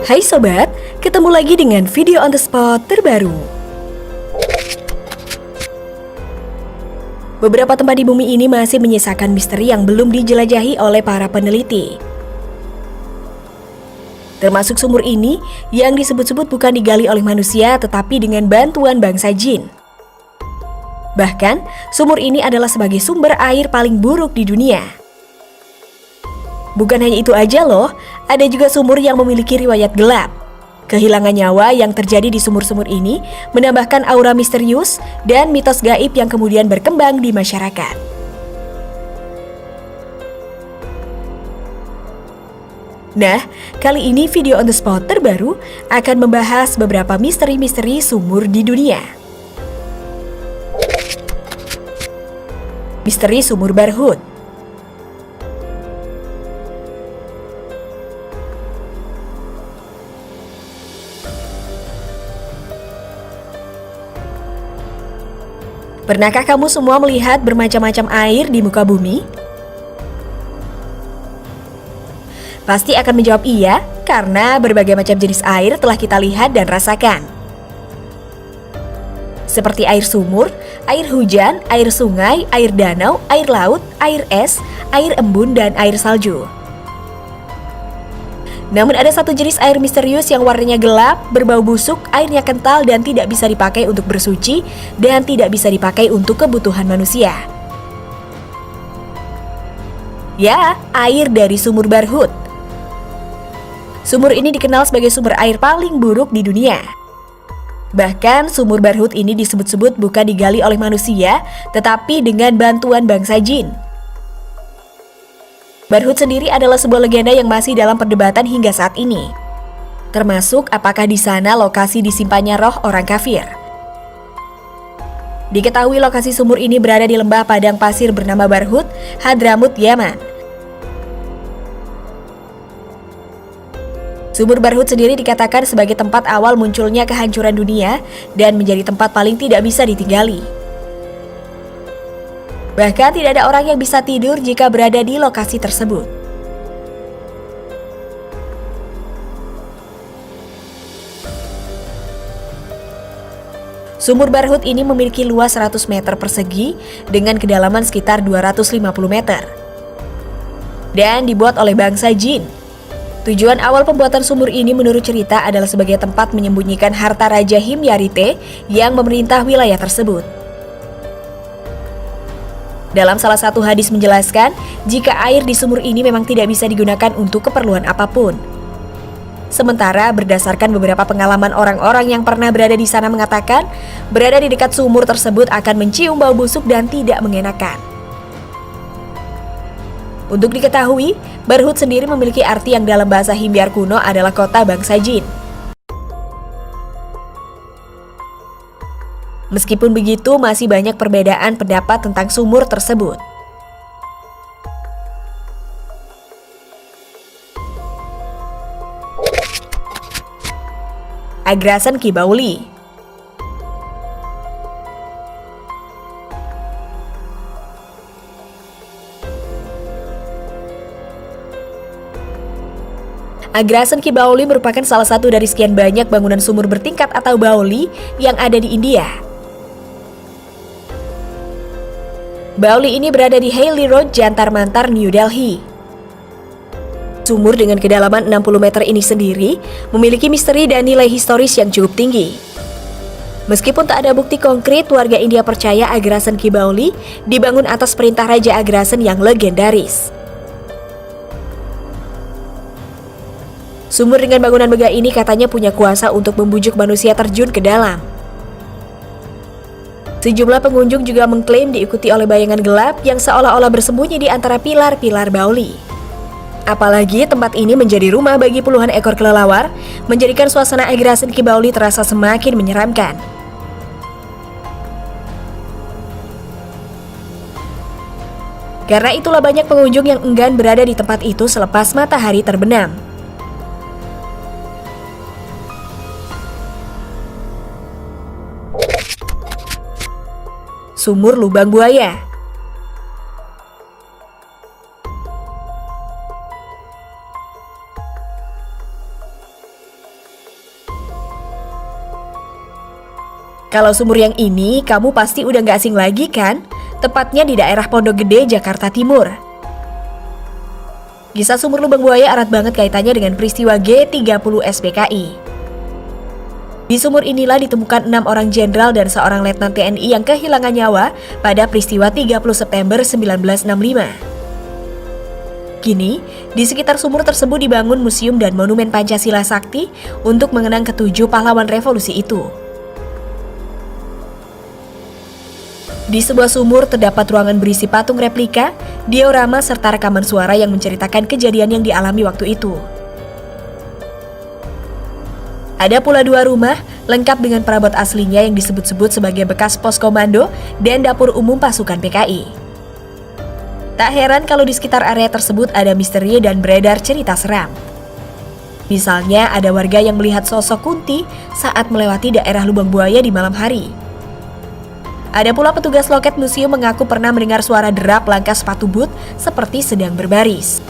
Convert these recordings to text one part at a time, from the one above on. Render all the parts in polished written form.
Hai sobat, ketemu lagi dengan video on the spot terbaru. Beberapa tempat di bumi ini masih menyisakan misteri yang belum dijelajahi oleh para peneliti. Termasuk sumur ini yang disebut-sebut bukan digali oleh manusia tetapi dengan bantuan bangsa jin. Bahkan, sumur ini adalah sebagai sumber air paling buruk di dunia. Bukan hanya itu aja loh, ada juga sumur yang memiliki riwayat gelap. Kehilangan nyawa yang terjadi di sumur-sumur ini menambahkan aura misterius dan mitos gaib yang kemudian berkembang di masyarakat. Nah, kali ini video on the spot terbaru akan membahas beberapa misteri-misteri sumur di dunia. Misteri Sumur Barhut. Pernahkah kamu semua melihat bermacam-macam air di muka bumi? Pasti akan menjawab iya, karena berbagai macam jenis air telah kita lihat dan rasakan. Seperti air sumur, air hujan, air sungai, air danau, air laut, air es, air embun, dan air salju. Namun ada satu jenis air misterius yang warnanya gelap, berbau busuk, airnya kental dan tidak bisa dipakai untuk bersuci dan tidak bisa dipakai untuk kebutuhan manusia. Ya, air dari Sumur Barhut. Sumur ini dikenal sebagai sumber air paling buruk di dunia. Bahkan Sumur Barhut ini disebut-sebut bukan digali oleh manusia, tetapi dengan bantuan bangsa jin. Barhut sendiri adalah sebuah legenda yang masih dalam perdebatan hingga saat ini. Termasuk apakah di sana lokasi disimpannya roh orang kafir. Diketahui lokasi sumur ini berada di lembah padang pasir bernama Barhut, Hadramut, Yaman. Sumur Barhut sendiri dikatakan sebagai tempat awal munculnya kehancuran dunia dan menjadi tempat paling tidak bisa ditinggali. Bahkan tidak ada orang yang bisa tidur jika berada di lokasi tersebut. Sumur Barhut ini memiliki luas 100 meter persegi dengan kedalaman sekitar 250 meter. Dan dibuat oleh bangsa jin. Tujuan awal pembuatan sumur ini menurut cerita adalah sebagai tempat menyembunyikan harta Raja Himyarite yang memerintah wilayah tersebut. Dalam salah satu hadis menjelaskan, jika air di sumur ini memang tidak bisa digunakan untuk keperluan apapun. Sementara berdasarkan beberapa pengalaman orang-orang yang pernah berada di sana mengatakan, berada di dekat sumur tersebut akan mencium bau busuk dan tidak mengenakan. Untuk diketahui, Barhut sendiri memiliki arti yang dalam bahasa Himyar kuno adalah kota bangsa jin. Meskipun begitu, masih banyak perbedaan pendapat tentang sumur tersebut. Agrasan Ki Bauli. Agrasan Ki Bauli merupakan salah satu dari sekian banyak bangunan sumur bertingkat atau bauli yang ada di India. Bauli ini berada di Hailey Road, Jantar Mantar, New Delhi. Sumur dengan kedalaman 60 meter ini sendiri memiliki misteri dan nilai historis yang cukup tinggi. Meskipun tak ada bukti konkret, warga India percaya Agrasan Ki Bauli dibangun atas perintah Raja Agrasan yang legendaris. Sumur dengan bangunan megah ini katanya punya kuasa untuk membujuk manusia terjun ke dalam. Sejumlah pengunjung juga mengklaim diikuti oleh bayangan gelap yang seolah-olah bersembunyi di antara pilar-pilar bauli. Apalagi tempat ini menjadi rumah bagi puluhan ekor kelelawar, menjadikan suasana Agrasan Ki Bauli terasa semakin menyeramkan. Karena itulah banyak pengunjung yang enggan berada di tempat itu selepas matahari terbenam. Sumur Lubang Buaya. Kalau sumur yang ini kamu pasti udah gak asing lagi kan? Tepatnya di daerah Pondok Gede, Jakarta Timur. Kisah sumur lubang buaya erat banget kaitannya dengan peristiwa G30 SPKI. Di sumur inilah ditemukan 6 orang jenderal dan seorang letnan TNI yang kehilangan nyawa pada peristiwa 30 September 1965. Kini, di sekitar sumur tersebut dibangun museum dan monumen Pancasila Sakti untuk mengenang ketujuh pahlawan revolusi itu. Di sebuah sumur terdapat ruangan berisi patung replika, diorama serta rekaman suara yang menceritakan kejadian yang dialami waktu itu. Ada pula 2 rumah lengkap dengan perabot aslinya yang disebut-sebut sebagai bekas pos komando dan dapur umum pasukan PKI. Tak heran kalau di sekitar area tersebut ada misteri dan beredar cerita seram. Misalnya ada warga yang melihat sosok Kunti saat melewati daerah lubang buaya di malam hari. Ada pula petugas loket museum mengaku pernah mendengar suara derap langkah sepatu boot seperti sedang berbaris.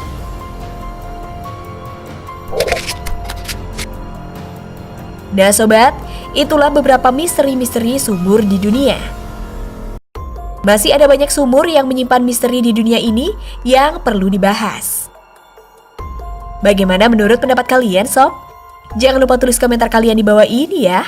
Nah sobat, itulah beberapa misteri-misteri sumur di dunia. Masih ada banyak sumur yang menyimpan misteri di dunia ini yang perlu dibahas. Bagaimana menurut pendapat kalian sob? Jangan lupa tulis komentar kalian di bawah ini ya.